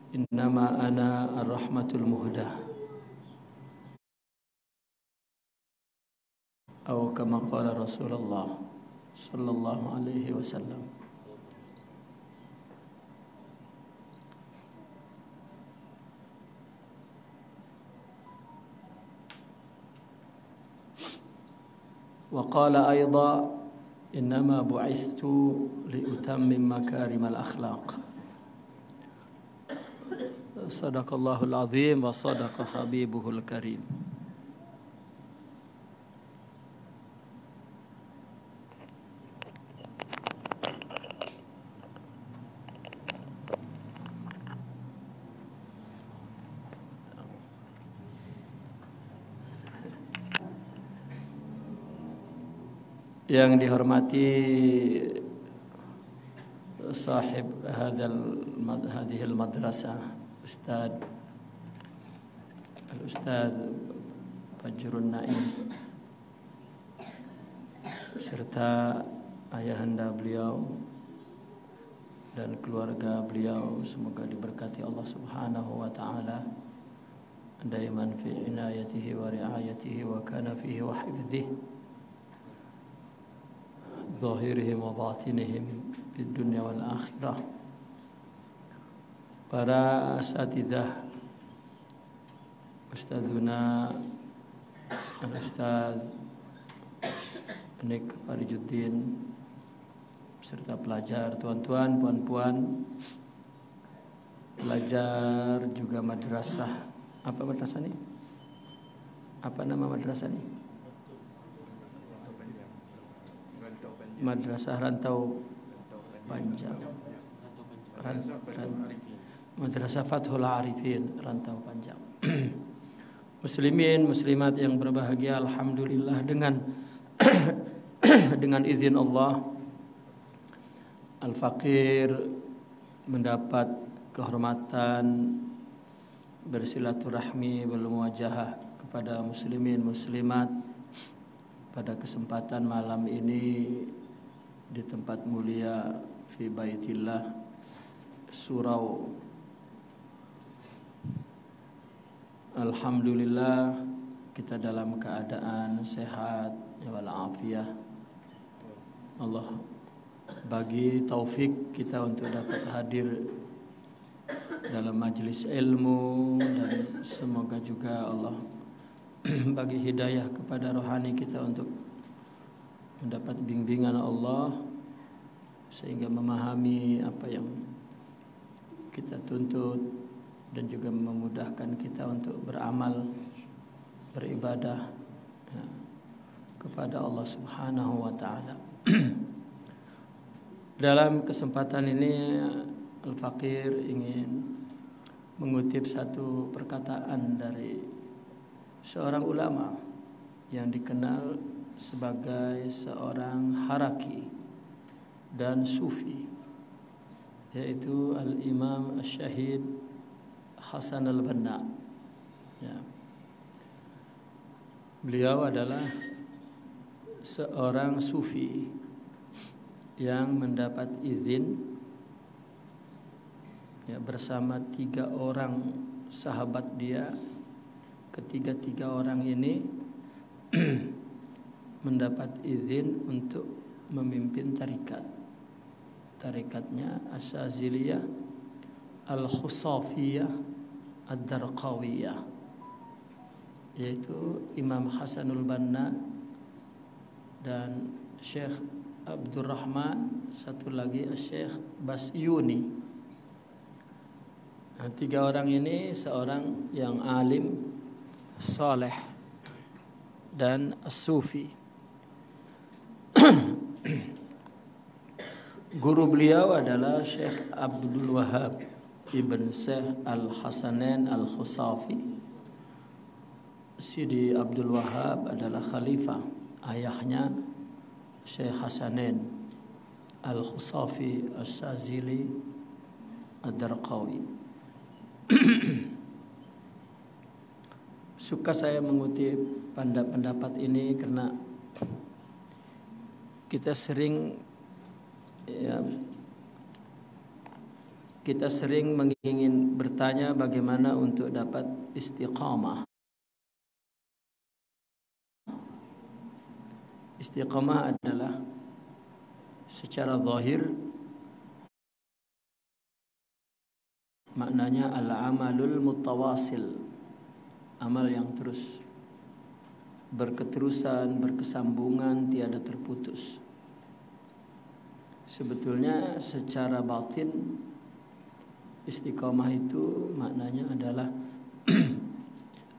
innama ana ar-rahmatul muhdah, atau kama qala Rasulullah sallallahu alaihi wasallam. Wa qala aidan innama bu'istu liutammim makarimal akhlaq. Sadaqallahul azim wa sadaqa habibuhul karim. Yang dihormati sahib hadhil madrasah, Al-Ustaz Fajrun Naim, serta ayahanda beliau dan keluarga beliau, semoga diberkati Allah Subhanahu wa taala, daiman fi inayatihi wa riayatihi wa kana fihi wa hifdhihi zahirihim wa batinihim fid dunya wal akhirah. Para asatidzah, Ustazuna Al-Ustaz Nik Farijuddin, serta pelajar, tuan-tuan, puan-puan, pelajar juga madrasah. Apa madrasah ini? Apa nama madrasah ini? Madrasah Rantau Panjang, Madrasah Fathul Arifin Rantau Panjang. Muslimin muslimat yang berbahagia, alhamdulillah dengan dengan izin Allah, Al-Faqir mendapat kehormatan bersilaturahmi bermuwajahah kepada muslimin muslimat pada kesempatan malam ini di tempat mulia fi baitillah Surau. Alhamdulillah kita dalam keadaan sehat walafiat. Allah bagi taufik kita untuk dapat hadir dalam majlis ilmu, dan semoga juga Allah bagi hidayah kepada rohani kita untuk mendapat bimbingan Allah sehingga memahami apa yang kita tuntut dan juga memudahkan kita untuk beramal, beribadah kepada Allah Subhanahu wa taala. Dalam kesempatan ini Al-Faqir ingin mengutip satu perkataan dari seorang ulama yang dikenal sebagai seorang haraki dan sufi, yaitu Al-Imam Asy-Syahid Hasan Al-Banna. Beliau adalah seorang sufi yang mendapat izin bersama 3 orang sahabat dia. Ketiga orang ini mendapat izin untuk memimpin tarikatnya Asyaziliyah, Al-Khusafiyah, Ad-Darqawiyah, yaitu Imam Hasanul Banna dan Syekh Abdurrahman, satu lagi Syekh Basyuni. Nah, 3 orang ini seorang yang alim, saleh dan sufi. Guru beliau adalah Syekh Abdul Wahab Ibn Syekh Al-Hasanain Al-Khusafi. Sidi Abdul Wahab adalah khalifah, ayahnya Syekh Hasanain Al-Khusafi Asy-Syazili Ad-Darqawi. Suka saya mengutip pendapat ini karena kita sering kita sering ingin bertanya bagaimana untuk dapat istiqamah. Istiqamah adalah secara zahir maknanya al-amalul mutawasil, amal yang terus berketerusan, berkesambungan, tiada terputus. Sebetulnya secara batin istiqamah itu maknanya adalah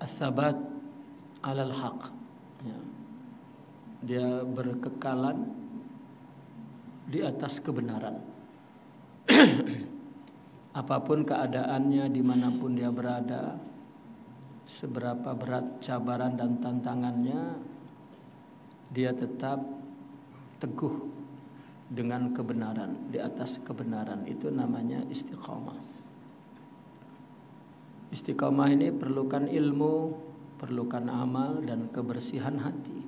as-sabat 'alal haq. Ya. Dia berkekalan di atas kebenaran. Apapun keadaannya, dimanapun dia berada, seberapa berat cabaran dan tantangannya, dia tetap teguh dengan kebenaran, di atas kebenaran. Itu namanya istiqamah. Istiqamah ini perlukan ilmu, perlukan amal dan kebersihan hati.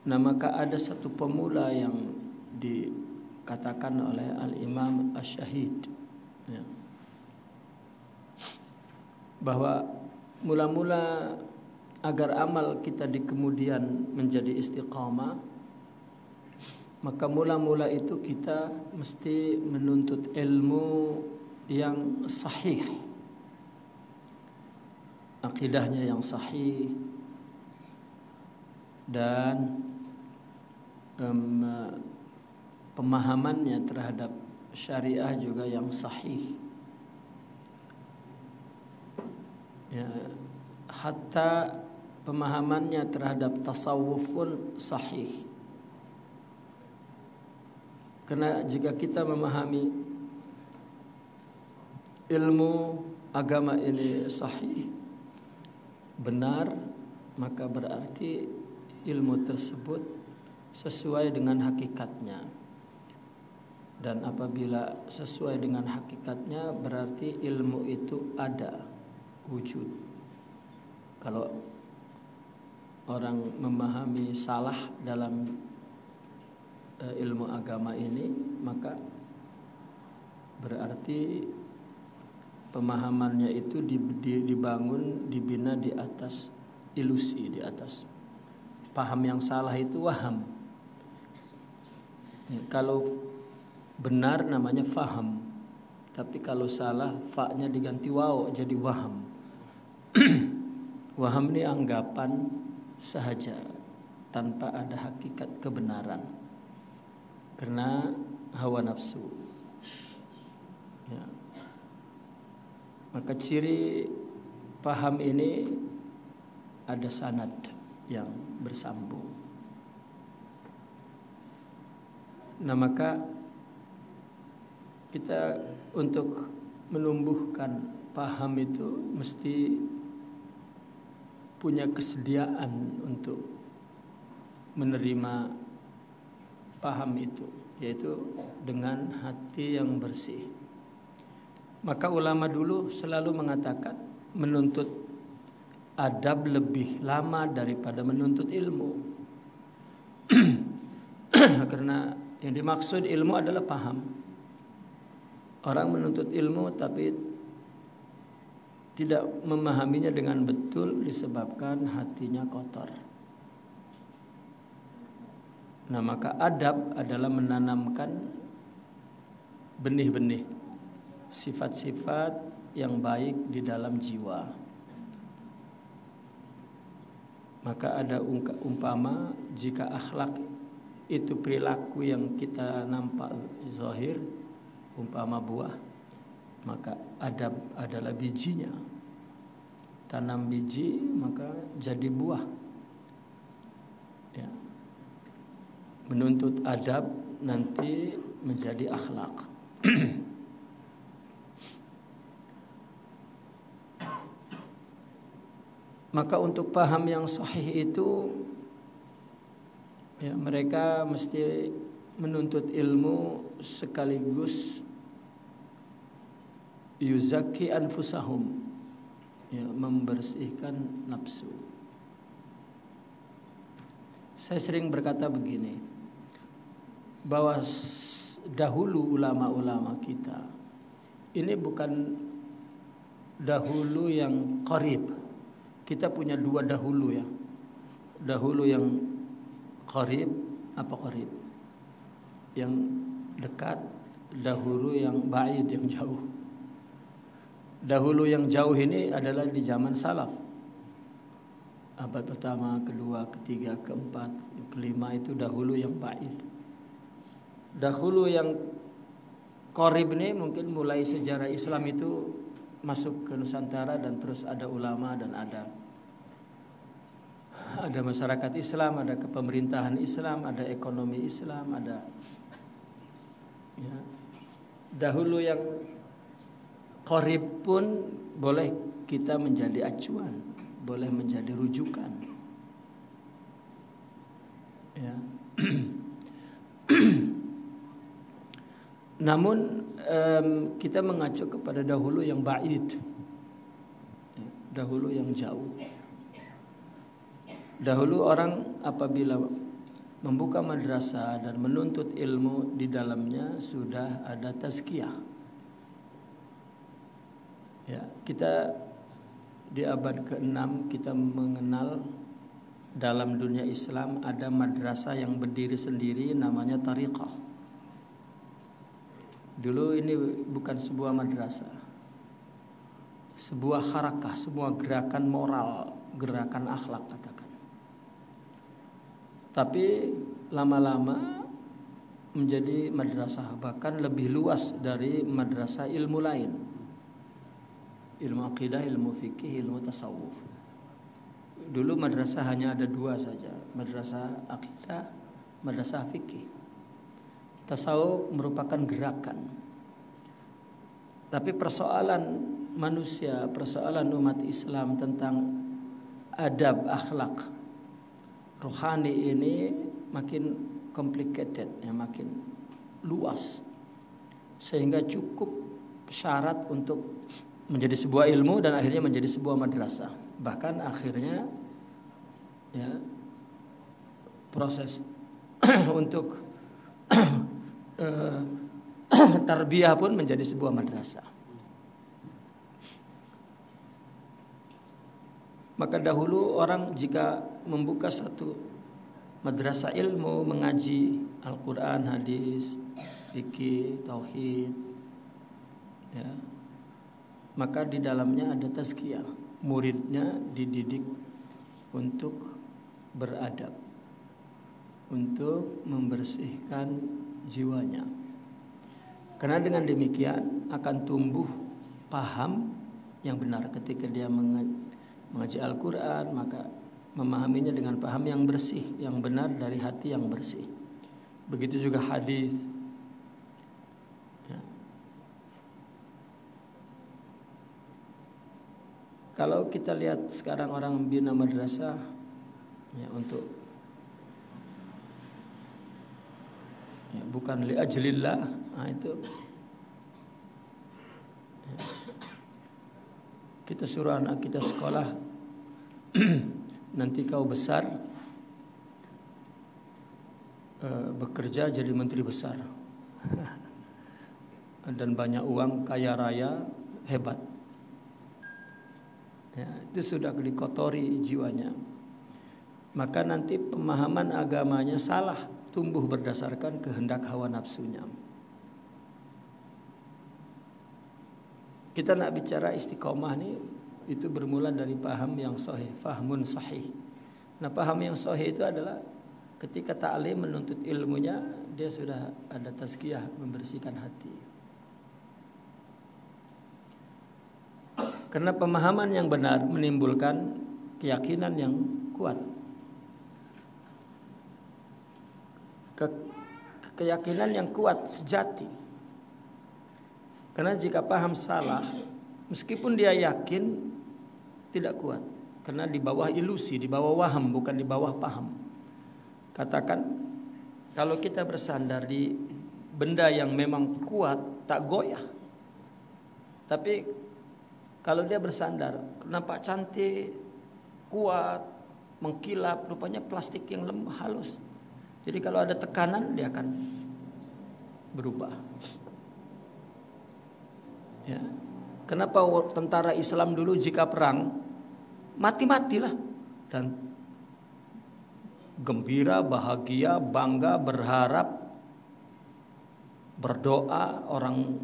Nah, maka ada satu pemula yang dikatakan oleh Al-Imam Asy-Syahid, ya, bahwa mula-mula agar amal kita di kemudian menjadi istiqamah, maka mula-mula itu kita mesti menuntut ilmu yang sahih, akidahnya yang sahih, dan pemahamannya terhadap syariah juga yang sahih. Ya, hatta pemahamannya terhadap tasawuf pun sahih. Karena jika kita memahami ilmu agama ini sahih, benar, maka berarti ilmu tersebut sesuai dengan hakikatnya. Dan apabila sesuai dengan hakikatnya, berarti ilmu itu ada, wujud. Kalau orang memahami salah dalam ilmu agama ini, maka berarti pemahamannya itu dibangun, dibina di atas ilusi, di atas paham yang salah itu waham. Ya, kalau benar namanya faham, tapi kalau salah fa-nya diganti waw jadi waham. Waham ini anggapan sahaja tanpa ada hakikat kebenaran, karena hawa nafsu. Ya. Maka ciri paham ini ada sanad yang bersambung. Nah, maka kita untuk menumbuhkan paham itu mesti punya kesediaan untuk menerima paham itu, yaitu dengan hati yang bersih. Maka ulama dulu selalu mengatakan menuntut adab lebih lama daripada menuntut ilmu. Karena yang dimaksud ilmu adalah paham. Orang menuntut ilmu tapi tidak memahaminya dengan betul disebabkan hatinya kotor. Nah, maka adab adalah menanamkan benih-benih sifat-sifat yang baik di dalam jiwa. Maka ada umpama jika akhlak itu perilaku yang kita nampak zahir, umpama buah, maka adab adalah bijinya. Tanam biji maka jadi buah. Ya. Menuntut adab nanti menjadi akhlak. Maka untuk paham yang sahih itu, ya, mereka mesti menuntut ilmu sekaligus yuzaki anfusahum, ya, membersihkan nafsu. Saya sering berkata begini, bahwa dahulu ulama-ulama kita ini bukan dahulu yang qarib. Kita punya dua dahulu ya. Dahulu yang qarib, apa qarib? Yang dekat, dahulu yang ba'id, yang jauh. Dahulu yang jauh ini adalah di zaman salaf. Abad pertama, kedua, ketiga, keempat, kelima itu dahulu yang ba'id. Dahulu yang qarib ini mungkin mulai sejarah Islam itu masuk ke Nusantara dan terus ada ulama dan ada masyarakat Islam, ada kepemerintahan Islam, ada ekonomi Islam, ada ya. Dahulu yang qarib pun boleh kita menjadi acuan, boleh menjadi rujukan. Ya. Namun kita mengacu kepada dahulu yang ba'id, dahulu yang jauh. Dahulu orang apabila membuka madrasah dan menuntut ilmu, di dalamnya sudah ada tazkiyah. Ya, kita di abad ke-6 kita mengenal dalam dunia Islam ada madrasah yang berdiri sendiri namanya tariqah. Dulu ini bukan sebuah madrasah, sebuah harakah, sebuah gerakan moral, gerakan akhlak katakan. Tapi lama-lama menjadi madrasah, bahkan lebih luas dari madrasah ilmu lain. Ilmu akidah, ilmu fikih, ilmu tasawuf. Dulu madrasah hanya ada dua saja, madrasah akidah, madrasah fikih. Tasawuf merupakan gerakan. Tapi persoalan manusia, persoalan umat Islam tentang adab, akhlak, rohani ini makin complicated, ya, makin luas. Sehingga cukup syarat untuk menjadi sebuah ilmu dan akhirnya menjadi sebuah madrasah. Bahkan akhirnya ya, proses untuk tarbiyah pun menjadi sebuah madrasah. Maka dahulu orang jika membuka satu madrasah ilmu, mengaji Al-Quran, hadis, fikih, tauhid, ya, maka di dalamnya ada tazkiyah. Muridnya dididik untuk beradab, untuk membersihkan jiwanya. Karena dengan demikian akan tumbuh paham yang benar. Ketika dia mengaji Al-Quran, maka memahaminya dengan paham yang bersih, yang benar dari hati yang bersih. Begitu juga hadis. Ya. Kalau kita lihat sekarang orang membina madrasah ya, untuk ya, bukan li ajlillah, nah itu ya. Kita suruh anak kita sekolah nanti kau besar bekerja jadi menteri besar dan banyak uang, kaya raya, hebat ya, itu sudah dikotori jiwanya. Maka nanti pemahaman agamanya salah, tumbuh berdasarkan kehendak hawa nafsunya. Kita nak bicara istiqomah nih, itu bermula dari paham yang sahih, fahmun sahih. Nah, paham yang sahih itu adalah ketika ta'lim menuntut ilmunya, dia sudah ada tazkiyah, membersihkan hati. Karena pemahaman yang benar menimbulkan keyakinan yang kuat. Keyakinan yang kuat sejati. Karena jika paham salah, meskipun dia yakin, tidak kuat. Karena di bawah ilusi, di bawah waham, bukan di bawah paham. Katakan, kalau kita bersandar di benda yang memang kuat, tak goyah. Tapi kalau dia bersandar, nampak cantik, kuat, mengkilap, rupanya plastik yang halus. Jadi kalau ada tekanan dia akan berubah. Ya. Kenapa tentara Islam dulu jika perang mati-matilah dan gembira, bahagia, bangga, berharap, berdoa, orang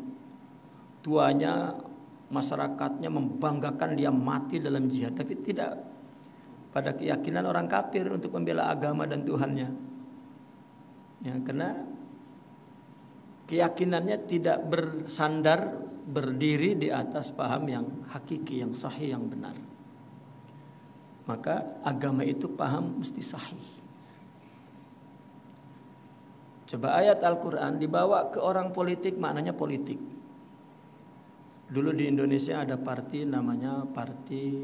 tuanya, masyarakatnya membanggakan dia mati dalam jihad, tapi tidak pada keyakinan orang kafir untuk membela agama dan Tuhannya. Ya, karena keyakinannya tidak bersandar, berdiri di atas paham yang hakiki, yang sahih, yang benar. Maka agama itu paham mesti sahih. Coba ayat Al-Quran dibawa ke orang politik, maknanya politik. Dulu di Indonesia ada parti namanya Parti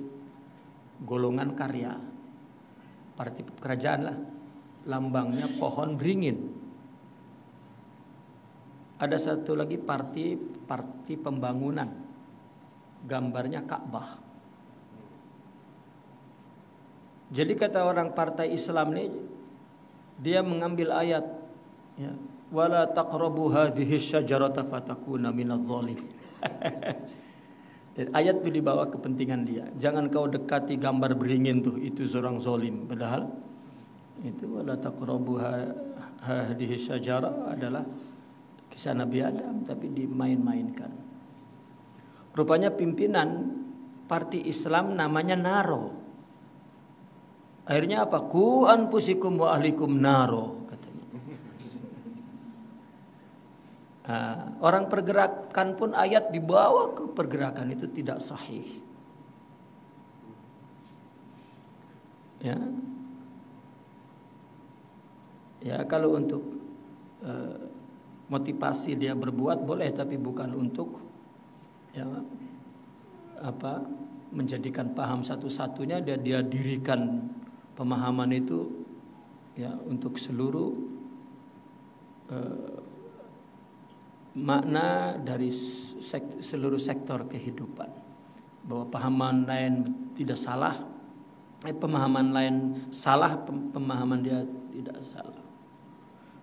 Golongan Karya, parti kerajaan lah, lambangnya pohon beringin. Ada satu lagi parti pembangunan, gambarnya Ka'bah. Jadi kata orang partai Islam ini, dia mengambil ayat, ya, wala taqrabu hadhihi syajarata fatakuna minadh dhalimin. Ayat itu dibawa kepentingan dia. Jangan kau dekati gambar beringin tuh, itu seorang zalim. Padahal itu wala taqrabu hadhihi syajarah adalah kisah Nabi Adam, tapi dimain-mainkan. Rupanya pimpinan parti Islam namanya Naro. Akhirnya apa? Ku anfusikum wa ahlikum naro, katanya. Orang pergerakan pun ayat dibawa ke pergerakan itu tidak sahih. Ya, ya kalau untuk motivasi dia berbuat boleh, tapi bukan untuk ya menjadikan paham satu-satunya dia dirikan pemahaman itu ya untuk seluruh makna dari seluruh sektor kehidupan, bahwa pemahaman lain tidak salah, pemahaman lain salah, pemahaman dia tidak salah.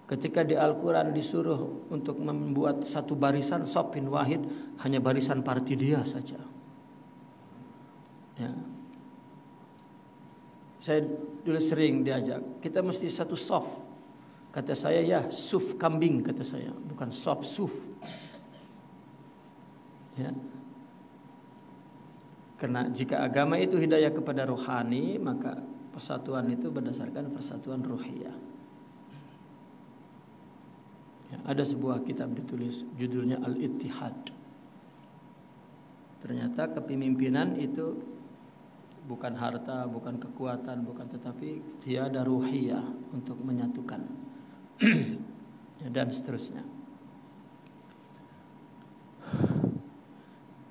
Ketika di Al-Quran disuruh untuk membuat satu barisan safin wahid, hanya barisan parti dia saja. Ya. Saya dulu sering diajak, kita mesti satu saf. Kata saya, ya suf kambing, kata saya, bukan saf, suf. Ya. Karena jika agama itu hidayah kepada rohani, maka persatuan itu berdasarkan persatuan ruhiyah. Ya, ada sebuah kitab ditulis judulnya Al-Ittihad. Ternyata kepemimpinan itu bukan harta, bukan kekuatan, bukan, tetapi tiada ruhiyah untuk menyatukan. Ya, dan seterusnya.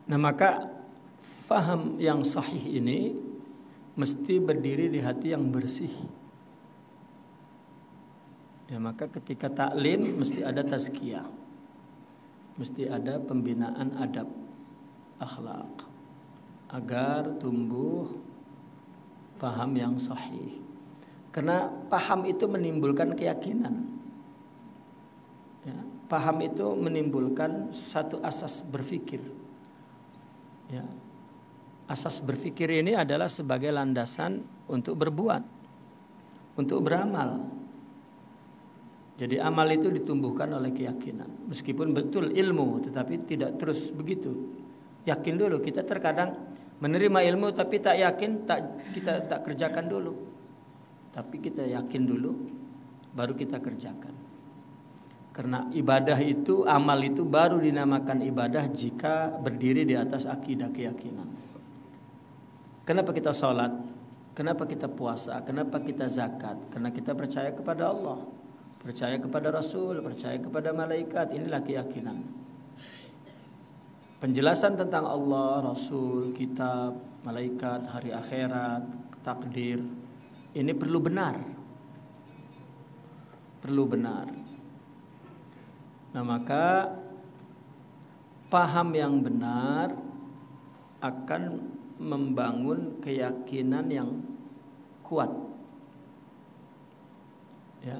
Nah, maka faham yang sahih ini mesti berdiri di hati yang bersih. Ya, maka ketika taklim mesti ada tazkiyah, mesti ada pembinaan adab, akhlak, agar tumbuh paham yang sahih. Karena paham itu menimbulkan keyakinan. Ya, paham itu menimbulkan satu asas berpikir. Ya, asas berpikir ini adalah sebagai landasan untuk berbuat, untuk beramal. Jadi amal itu ditumbuhkan oleh keyakinan. Meskipun betul ilmu, tetapi tidak terus begitu. Yakin dulu. Kita terkadang menerima ilmu tapi tak yakin, kita tak kerjakan dulu. Tapi kita yakin dulu, baru kita kerjakan. Karena ibadah itu, amal itu baru dinamakan ibadah jika berdiri di atas akidah keyakinan. Kenapa kita sholat? Kenapa kita puasa? Kenapa kita zakat? Karena kita percaya kepada Allah, percaya kepada Rasul, percaya kepada malaikat. Inilah keyakinan. Penjelasan tentang Allah, Rasul, kitab, malaikat, hari akhirat, takdir, ini perlu benar. Perlu benar. Nah, maka paham yang benar akan membangun keyakinan yang kuat. Ya.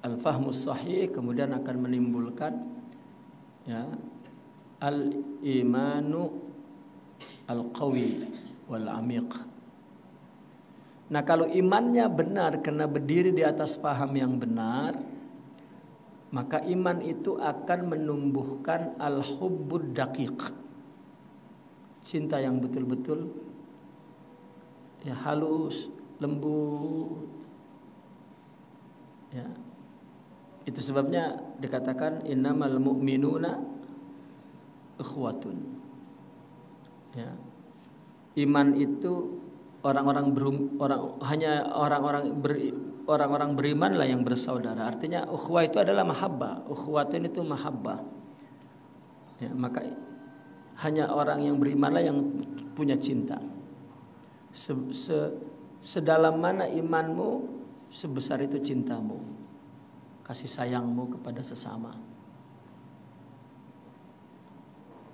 al-fahmus sahih kemudian akan menimbulkan ya al-imanu al-qawi wal amiq. Nah, kalau imannya benar karena berdiri di atas paham yang benar, maka iman itu akan menumbuhkan al-hubbud daqiq. Cinta yang betul-betul ya halus, lembut. Ya. Itu sebabnya dikatakan innamal mu'minuna ikhwatun. Ya. Iman itu orang-orang beriman lah yang bersaudara. Artinya ukhuwah itu adalah mahabbah. Ukhuwatun itu mahabbah. Ya, maka hanya orang yang beriman lah yang punya cinta. Sedalam mana imanmu, sebesar itu cintamu, kasih sayangmu kepada sesama.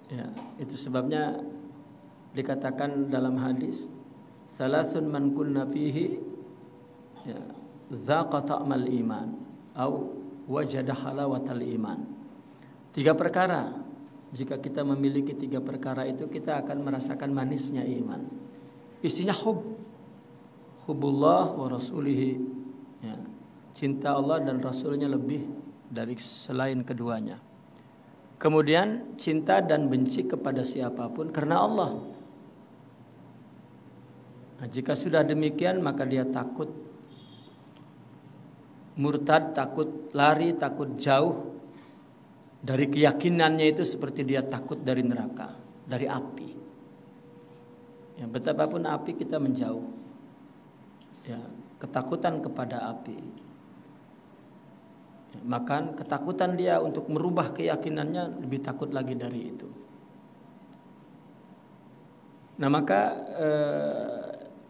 Ya, itu sebabnya dikatakan dalam hadis, salasun man kunna fihi ya zaqa ta'mal iman au wajada halawatal iman. 3 perkara, jika kita memiliki 3 perkara itu kita akan merasakan manisnya iman. Isinya hubbullah wa rasulihi ya, cinta Allah dan Rasulnya lebih dari selain keduanya. Kemudian cinta dan benci kepada siapapun karena Allah. Nah, jika sudah demikian maka dia takut murtad, takut lari, takut jauh dari keyakinannya itu seperti dia takut dari neraka, dari api. Ya, betapapun api kita menjauh. Ya, ketakutan kepada api. Ya, maka ketakutan dia untuk merubah keyakinannya lebih takut lagi dari itu. Nah, maka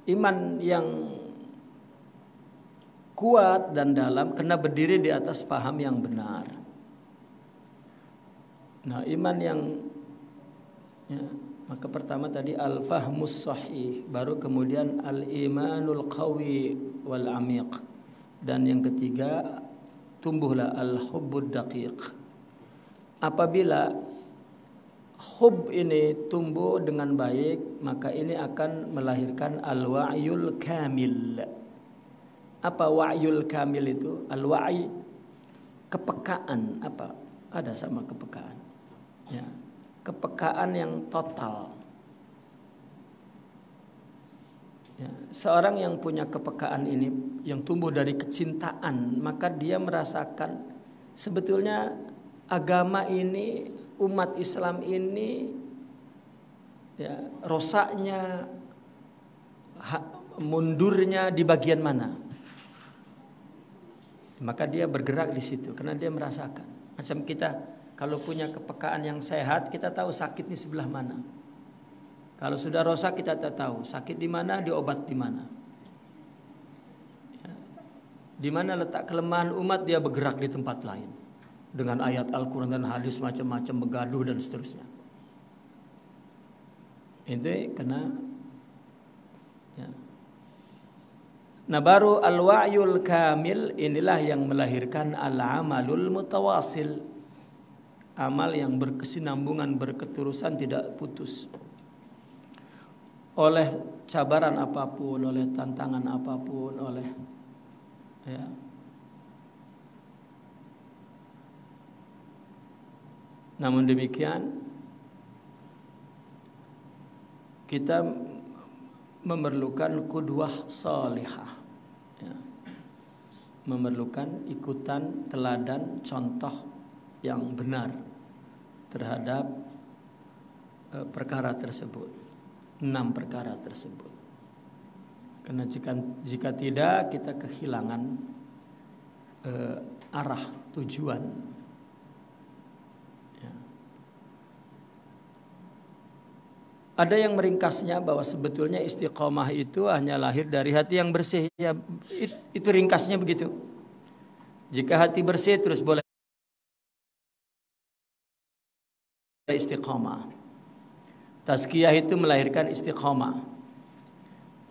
iman yang kuat dan dalam kena berdiri di atas paham yang benar. Nah, iman yang ya, maka pertama tadi al-fahmus sahih, baru kemudian al-imanul qawi wal amiq, dan yang ketiga tumbuhlah al-hubbud daqiq. Apabila hub ini tumbuh dengan baik, maka ini akan melahirkan al-wa'yul kamil. Apa wa'yul kamil itu? Al-wa'i, kepekaan. Apa? Ada sama kepekaan. Ya, kepekaan yang total. Ya, seorang yang punya kepekaan ini, yang tumbuh dari kecintaan, maka dia merasakan sebetulnya agama ini, umat Islam ini, ya, rosaknya, mundurnya di bagian mana. Maka dia bergerak di situ karena dia merasakan. Macam kita kalau punya kepekaan yang sehat, kita tahu sakit di sebelah mana. Kalau sudah rosak kita tak tahu sakit di mana, diobat di mana. Ya. Di mana letak kelemahan umat, dia bergerak di tempat lain dengan ayat Al-Quran dan hadis macam-macam, begaduh dan seterusnya. Itu kena. Ya. Nah, baru al-wa'yul kamil inilah yang melahirkan al-amalul mutawasil. Amal yang berkesinambungan, berketerusan, tidak putus. Oleh cabaran apapun, oleh tantangan apapun, oleh ya. Namun demikian kita memerlukan qudwah salihah, ya. Memerlukan ikutan, teladan, contoh yang benar terhadap perkara tersebut, 6 perkara tersebut. Karena jika tidak, kita kehilangan arah tujuan. Ya. Ada yang meringkasnya bahwa sebetulnya istiqomah itu hanya lahir dari hati yang bersih. Ya, itu ringkasnya begitu. Jika hati bersih terus boleh istiqomah. Tazkiyah itu melahirkan istiqomah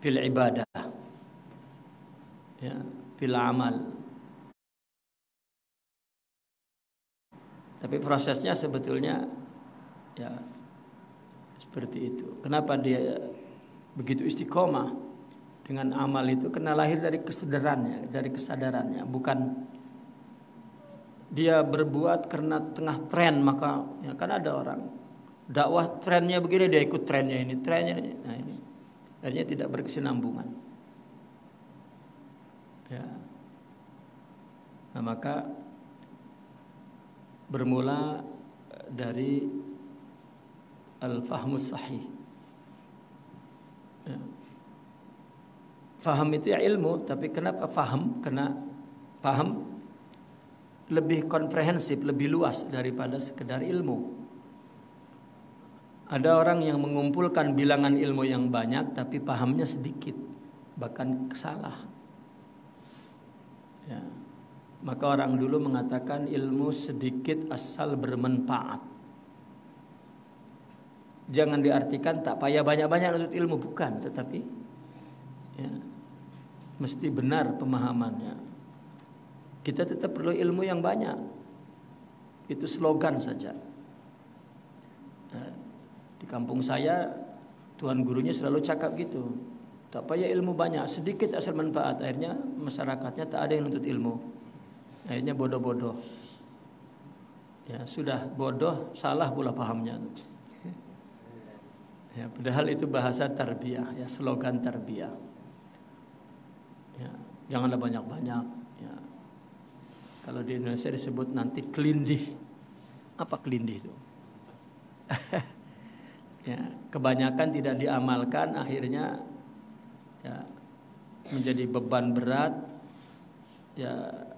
fil ibadah, ya, fil amal. Tapi prosesnya sebetulnya ya seperti itu. Kenapa dia begitu istiqomah dengan amal itu? Karena lahir dari kesadarannya, bukan dia berbuat karena tengah tren. Maka ya kan ada orang dakwah trennya begini, dia ikut trennya ini. Nah ini akhirnya tidak berkesinambungan. Ya. Nah maka bermula dari al-fahmus sahih. Ya. Faham itu ya ilmu, tapi kenapa faham? Karena paham lebih komprehensif, lebih luas daripada sekedar ilmu. Ada orang yang mengumpulkan bilangan ilmu yang banyak, tapi pahamnya sedikit, bahkan salah. Ya. Maka orang dulu mengatakan ilmu sedikit asal bermanfaat. Jangan diartikan tak payah banyak-banyak untuk ilmu, bukan, tetapi ya, mesti benar pemahamannya. Kita tetap perlu ilmu yang banyak. Itu slogan saja. Nah, di kampung saya tuan gurunya selalu cakap gitu. Tak payah ilmu banyak, sedikit asal manfaat. Akhirnya masyarakatnya tak ada yang nuntut ilmu. Akhirnya bodoh-bodoh. Ya, sudah bodoh, salah pula pahamnya. Ya, padahal itu bahasa tarbiyah, ya, slogan tarbiyah. Ya, janganlah banyak-banyak. Ya. Kalau di Indonesia disebut nanti kelindih. Apa kelindih itu? Ya, kebanyakan tidak diamalkan, akhirnya ya, menjadi beban berat. Ya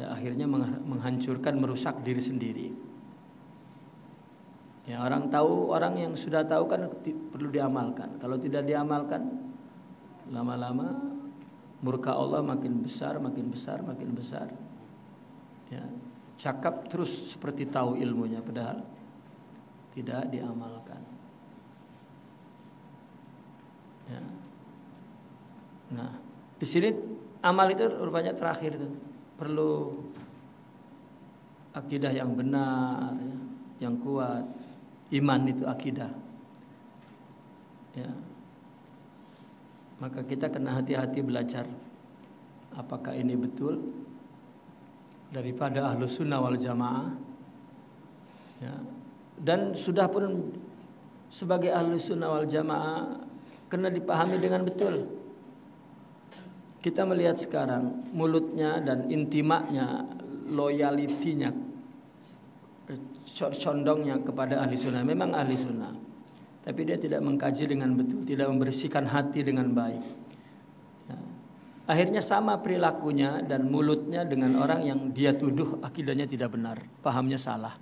akhirnya menghancurkan, merusak diri sendiri. Ya, orang yang sudah tahu kan perlu diamalkan. Kalau tidak diamalkan, lama-lama murka Allah makin besar. Ya, cakap terus seperti tahu ilmunya, padahal tidak diamalkan. Ya. Nah, di sini amal itu rupanya terakhir itu. Perlu akidah yang benar, ya, yang kuat. Iman itu akidah. Ya. Maka kita kena hati-hati belajar apakah ini betul daripada Ahlus Sunnah wal Jamaah. Ya. Dan sudah pun sebagai Ahlus Sunnah wal Jamaah kena dipahami dengan betul. Kita melihat sekarang mulutnya dan intimaknya, loyalitinya, condongnya kepada ahli sunnah. Memang ahli sunnah, tapi dia tidak mengkaji dengan betul, tidak membersihkan hati dengan baik. Ya. Akhirnya sama perilakunya dan mulutnya dengan orang yang dia tuduh akidahnya tidak benar, pahamnya salah.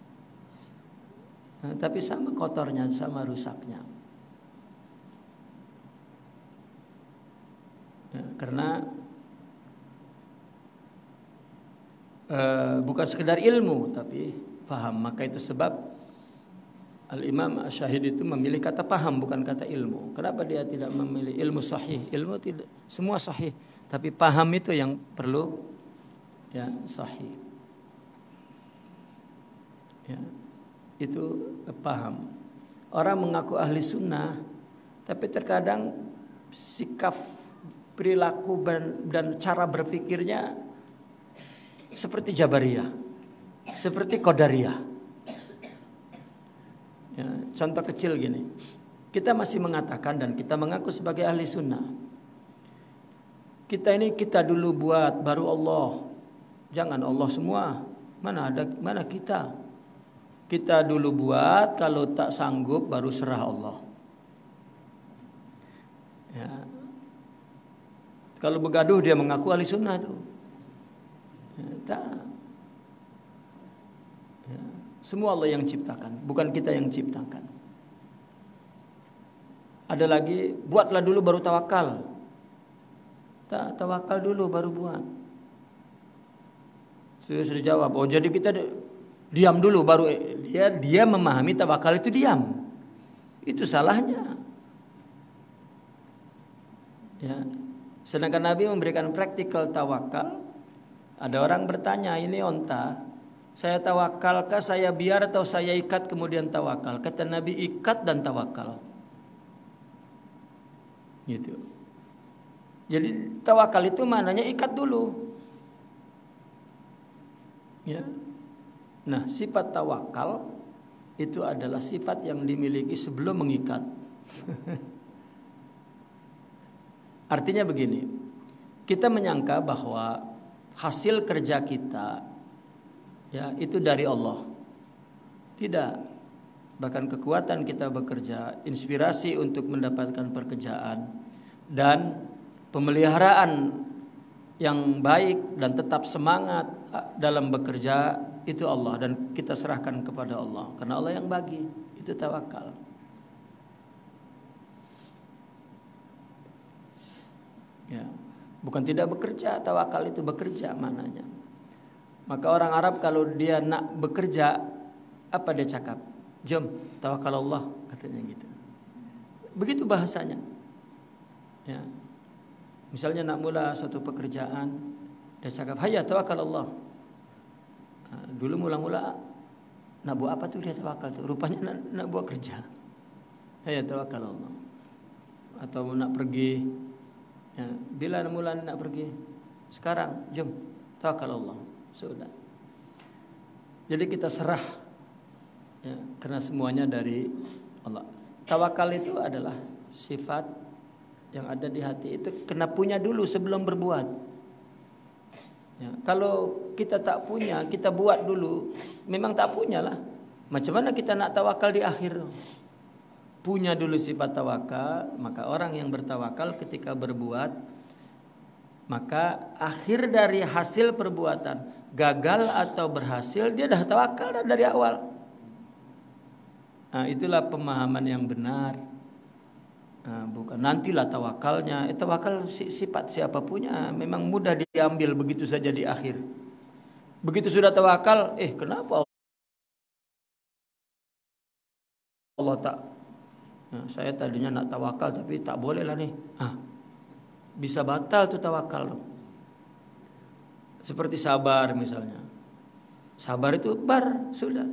Nah, tapi sama kotornya, sama rusaknya. Ya, karena bukan sekedar ilmu tapi paham. Maka itu sebab Al-Imam Asy-Syahid itu memilih kata paham, bukan kata ilmu. Kenapa dia tidak memilih ilmu sahih? Ilmu tidak semua sahih, tapi paham itu yang perlu ya sahih. Ya, itu paham. Orang mengaku ahli sunnah, tapi terkadang sikap, perilaku dan cara berpikirnya seperti Jabariyah, seperti Qadariyah. Ya, contoh kecil gini, kita masih mengatakan dan kita mengaku sebagai ahli sunnah. Kita dulu buat, baru Allah. Jangan Allah semua. Mana kita? Kita dulu buat, kalau tak sanggup baru serah Allah. Ya. Kalau begaduh dia mengaku ahli sunnah itu. Ya, ya. Semua Allah yang ciptakan, bukan kita yang ciptakan. Ada lagi, buatlah dulu baru tawakal. Tawakal dulu baru buat. Sudah jawab. Oh jadi kita diam dulu baru dia memahami tawakal itu diam. Itu salahnya. Ya. Sedangkan Nabi memberikan praktikal tawakal. Ada orang bertanya, ini onta Saya tawakalkah, saya biar atau saya ikat kemudian tawakal? Kata Nabi, ikat dan tawakal. Gitu. Jadi tawakal itu maknanya ikat dulu. Ya. Nah, sifat tawakal itu adalah sifat yang dimiliki sebelum mengikat. Artinya begini, kita menyangka bahwa hasil kerja kita ya itu dari Allah. Tidak. Bahkan kekuatan kita bekerja, inspirasi untuk mendapatkan pekerjaan dan pemeliharaan yang baik dan tetap semangat dalam bekerja itu Allah, dan kita serahkan kepada Allah karena Allah yang bagi. Itu tawakal. Ya, bukan tidak bekerja, tawakal itu bekerja mananya. Maka orang Arab kalau dia nak bekerja, apa dia cakap? Jom, tawakal Allah, katanya gitu. Begitu bahasanya. Ya. Misalnya nak mula satu pekerjaan, dia cakap, hayya tawakal Allah. Nah, dulu mula-mula nak buat apa tuh dia tawakal tuh. Rupanya nak buat kerja. Hayya tawakal Allah. Atau nak pergi, ya, bila mula nak pergi, sekarang jom tawakal Allah. Sudah. Jadi kita serah, ya, karena semuanya dari Allah. Tawakal itu adalah sifat yang ada di hati, itu kena punya dulu sebelum berbuat. Ya, kalau kita tak punya, kita buat dulu, memang tak punya lah. Macam mana kita nak tawakal di akhir? Punya dulu sifat tawakal, maka orang yang bertawakal ketika berbuat, maka akhir dari hasil perbuatan, gagal atau berhasil, dia dah tawakal dari awal. Nah, itulah pemahaman yang benar. Nah, bukan nantilah tawakalnya. Tawakal sifat siapa punya, memang mudah diambil begitu saja di akhir. Begitu sudah tawakal, kenapa Allah tak? Nah, saya tadinya nak tawakal tapi tak boleh lah nih. Bisa batal tuh tawakal loh. Seperti sabar misalnya. Sabar itu sudah.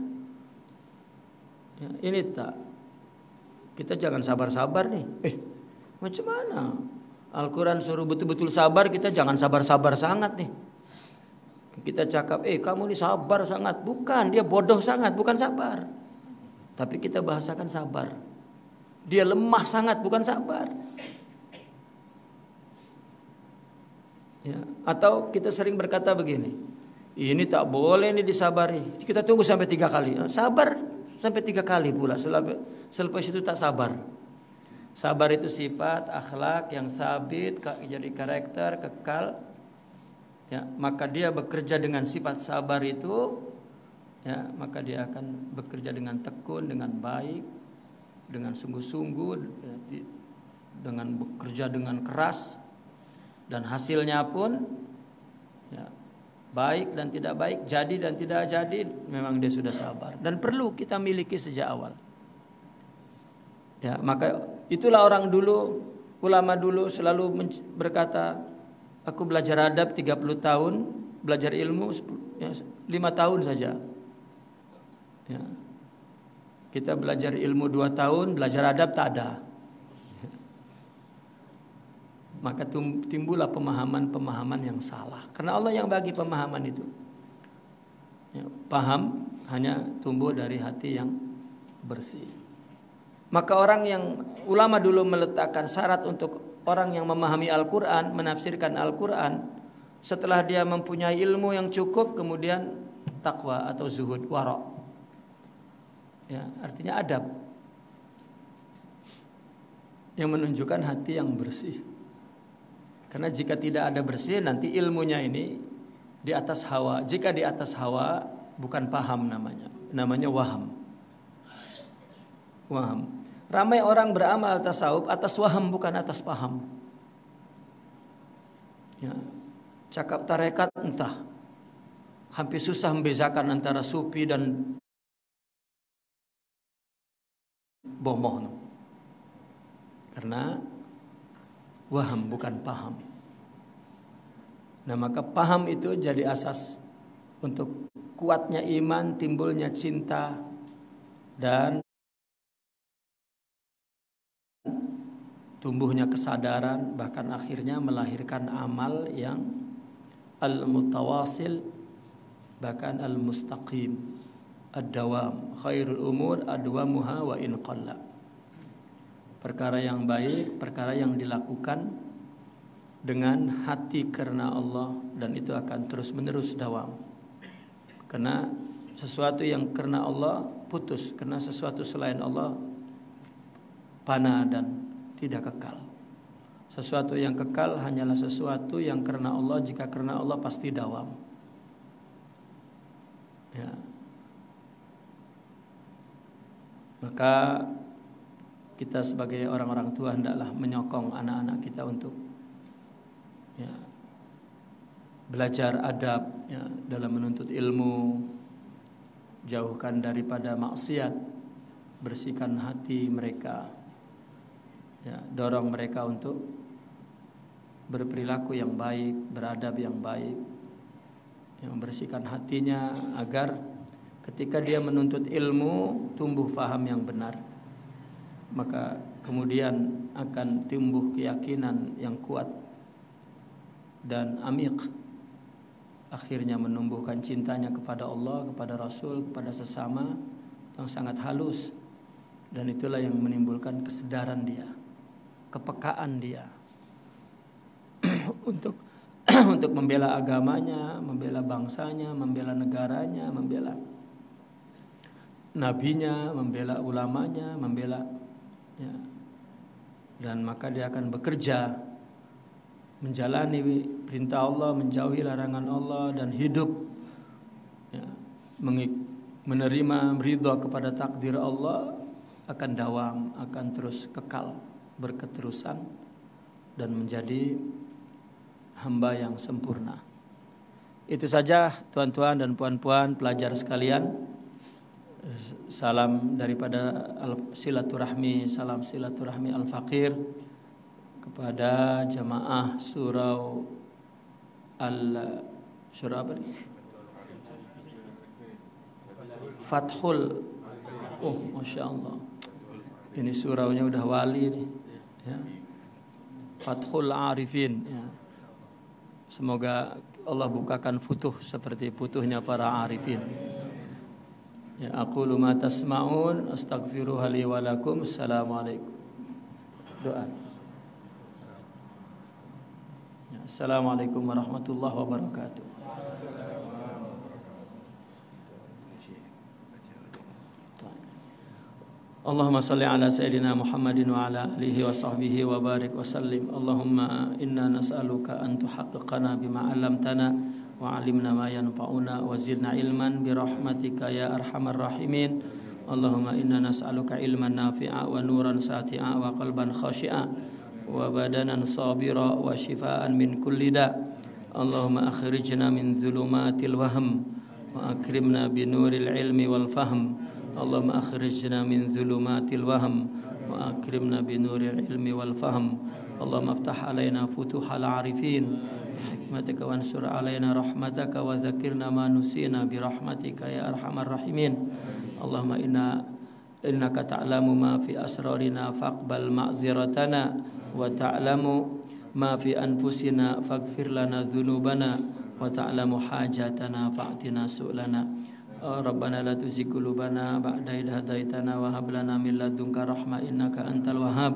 Ya, ini tak. Kita jangan sabar-sabar nih. Macam mana? Al-Quran suruh betul-betul sabar, kita jangan sabar-sabar sangat nih. Kita cakap, kamu ini sabar sangat. Bukan, dia bodoh sangat, bukan sabar. Tapi kita bahasakan sabar. Dia lemah sangat, bukan sabar. Ya, atau kita sering berkata begini, ini tak boleh nih disabari. Kita tunggu sampai 3 kali. Sabar sampai 3 kali pula. Selepas itu tak sabar. Sabar itu sifat, akhlak yang sabit, jadi karakter, kekal. Ya, maka dia bekerja dengan sifat sabar itu, ya, maka dia akan bekerja dengan tekun, dengan baik, dengan sungguh-sungguh, ya, dengan bekerja dengan keras, dan hasilnya pun ya, baik dan tidak baik, jadi dan tidak jadi, memang dia sudah sabar dan perlu kita miliki sejak awal. Ya, maka itulah orang dulu, ulama dulu selalu berkata, aku belajar adab 30 tahun, belajar ilmu 5 tahun saja. Ya. Kita belajar ilmu 2 tahun, belajar adab tak ada. Maka timbullah pemahaman-pemahaman yang salah. Karena Allah yang bagi pemahaman itu. Ya, paham hanya tumbuh dari hati yang bersih. Maka orang yang ulama dulu meletakkan syarat untuk orang yang memahami Al-Quran, menafsirkan Al-Quran, setelah dia mempunyai ilmu yang cukup, kemudian takwa atau zuhud, wara'. Ya, artinya adab. Yang menunjukkan hati yang bersih. Karena jika tidak ada bersih, nanti ilmunya ini di atas hawa. Jika di atas hawa, bukan paham namanya. Namanya waham. Waham. Ramai orang beramal tasawuf atas waham, bukan atas paham. Ya. Cakap tarekat entah. Hampir susah membezakan antara sufi dan bomoh. Karena waham bukan paham. Nah, maka paham itu jadi asas untuk kuatnya iman, timbulnya cinta, dan tumbuhnya kesadaran, bahkan akhirnya melahirkan amal yang al-mutawasil, bahkan al-mustaqim, ad-dawam. Khairul umur adwamuha wa in qalla. Perkara yang baik, perkara yang dilakukan dengan hati karena Allah, dan itu akan terus-menerus dawam. Karena sesuatu yang karena Allah putus, karena sesuatu selain Allah fana dan tidak kekal. Sesuatu yang kekal hanyalah sesuatu yang karena Allah. Jika karena Allah pasti dawam. Ya. Maka kita sebagai orang-orang tua hendaklah menyokong anak-anak kita untuk ya, belajar adab ya, dalam menuntut ilmu, jauhkan daripada maksiat, bersihkan hati mereka, ya, dorong mereka untuk berperilaku yang baik, beradab yang baik, yang membersihkan hatinya agar ketika dia menuntut ilmu tumbuh faham yang benar, maka kemudian akan tumbuh keyakinan yang kuat dan amik, akhirnya menumbuhkan cintanya kepada Allah, kepada Rasul, kepada sesama yang sangat halus, dan itulah yang menimbulkan kesadaran dia, kepekaan dia untuk membela agamanya, membela bangsanya, membela negaranya, membela nabinya, membela ulamanya, membela ya. Dan maka dia akan bekerja menjalani perintah Allah, menjauhi larangan Allah, dan hidup ya, menerima ridha kepada takdir Allah, akan dawam, akan terus kekal, berketerusan, dan menjadi hamba yang sempurna. Itu saja tuan-tuan dan puan-puan pelajar sekalian. Salam daripada silaturahmi, salam silaturahmi al-faqir kepada jamaah surau surau apa nih? Fathul. Oh, masya Allah. Ini suraunya udah wali nih. Ya. Fathul Arifin. Ya. Semoga Allah bukakan futuh seperti futuhnya para arifin. Ya, aqulu ma tasma'un, astaghfiruha li wa lakum. Assalamualaikum. Doa. Ya, assalamualaikum warahmatullahi wabarakatuh. Allahumma salli ala sayyidina Muhammadin wa ala alihi wa sahbihi wa barik wa sallim. Allahumma inna nas'aluka an tuhaqqiqana bima 'allamtana wa 'allimna ma yanfa'una wa zidna ilman bi rahmatika ya arhamar rahimin. Allahumma inna nas'aluka ilman nafi'a wa nuran sati'a wa qalban khashi'a wa badanan sabira wa shifaan min kulli da. Allahumma akhrijna min dhulumatil wahm wa akrimna bi nuril ilmi wal fahm. Allahumma akhrijna min dhulumatil wahm wa akrimna bi nuril ilmi wal fahm. Allahumma aftah alaina futuhal arifin hikmataka wansur alaina rahmataka wa zakirna ma nusina bi rahmatika ya arhamar rahimin. Allahumma innaka ta'lamu ma fi asrarina faqbal ma'dziratana wa ta'lamu ma fi anfusina faghfir lana dhunubana wa ta'lamu hajatana fa'tina su'lana. Rabbana la tuzigh qulubana ba'da idh hadaitana wa hab lana min ladunka rahmah innaka antal wahhab.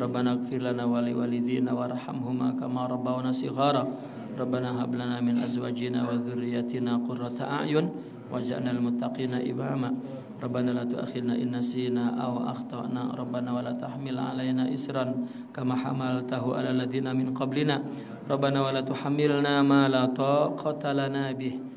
Rabbana ighfir lana wa li walidina warhamhuma kama rabbawna shighara. Rabbana hab lana min azwajina wa dhurriyyatina qurrata a'yun waj'alna lil muttaqina imama. Rabbana la tu'akhidna in nasina aw akhtana. Rabbana wa la tahmil 'alaina isran kama hamaltahu 'alal ladzina min qablina. Rabbana wa la tuhammilna ma la taqata lana bih.